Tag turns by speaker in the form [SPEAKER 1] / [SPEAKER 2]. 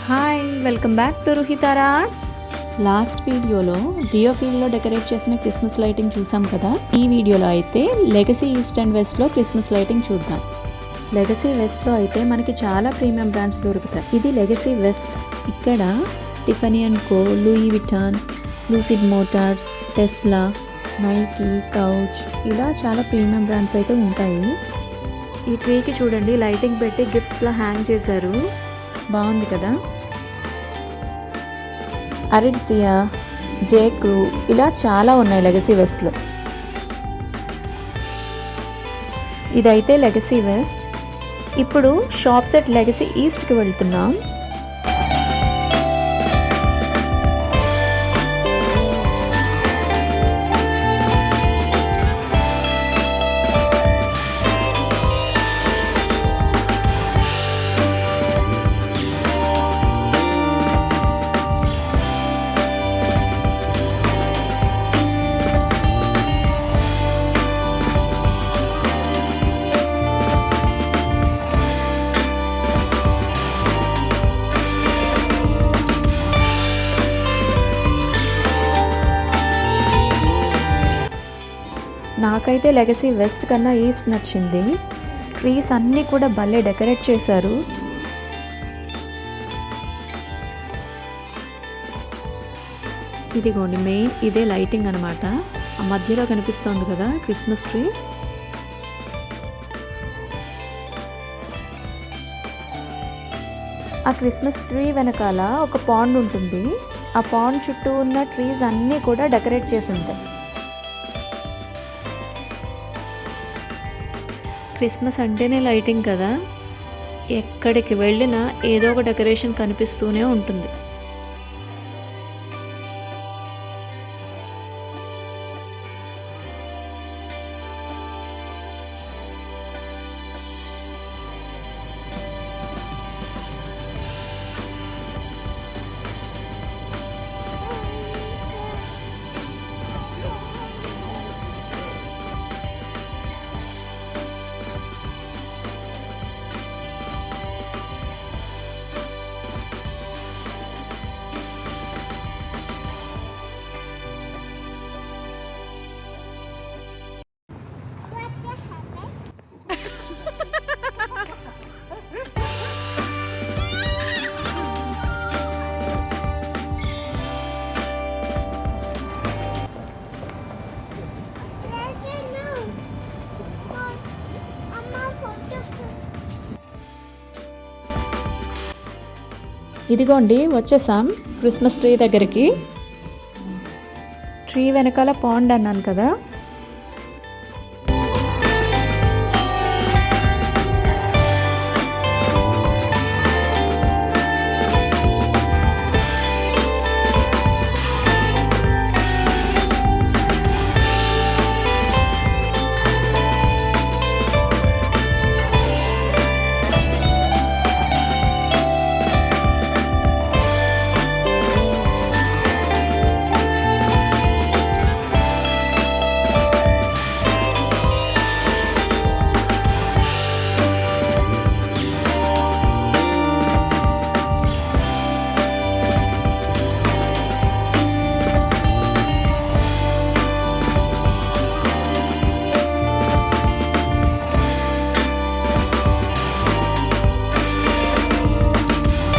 [SPEAKER 1] Hi, welcome back to Ruhitara arts. Last వీడియోలో డియోఫీల్డ్లో decorate చేసిన క్రిస్మస్ లైటింగ్ చూసాం కదా. ఈ వీడియోలో అయితే లెగసీ ఈస్ట్ అండ్ వెస్ట్లో క్రిస్మస్ లైటింగ్ చూద్దాం. లెగసీ వెస్ట్లో అయితే మనకి చాలా ప్రీమియం బ్రాండ్స్ దొరుకుతాయి. ఇది లెగసీ వెస్ట్. ఇక్కడ Tiffany and Co, Louis Vuitton, Lucid Motors, Tesla, Nike, Coach ఇలా చాలా ప్రీమియం బ్రాండ్స్ అయితే ఉంటాయి. ఈ ట్రీకి చూడండి, లైటింగ్ పెట్టి గిఫ్ట్స్లా హ్యాంగ్ చేశారు. బాగుంది కదా. అరిట్జియా, జేక్రూ ఇలా చాలా ఉన్నాయి లెగసీ వెస్ట్లో. ఇదైతే లెగసీ వెస్ట్. ఇప్పుడు షాప్ సెట్ లెగసీ ఈస్ట్కి వెళ్తున్నాం. నాకైతే లెగసీ వెస్ట్ కన్నా ఈస్ట్ నచ్చింది. ట్రీస్ అన్నీ కూడా భలే డెకరేట్ చేశారు. ఇదిగోండి మెయిన్ ఇదే లైటింగ్ అనమాట. ఆ మధ్యలో కనిపిస్తోంది కదా క్రిస్మస్ ట్రీ. ఆ క్రిస్మస్ ట్రీ వెనకాల ఒక పాండ్ ఉంటుంది. ఆ పాండ్ చుట్టూ ఉన్న ట్రీస్ అన్నీ కూడా డెకరేట్ చేసి ఉంటాయి. క్రిస్మస్ అంటేనే లైటింగ్ కదా, ఎక్కడికి వెళ్ళినా ఏదో ఒక డెకరేషన్ కనిపిస్తూనే ఉంటుంది. ఇదిగోండి వచ్చేసాం క్రిస్మస్ ట్రీ దగ్గరికి. ట్రీ వెనకాల పాండ్ అన్నాను కదా,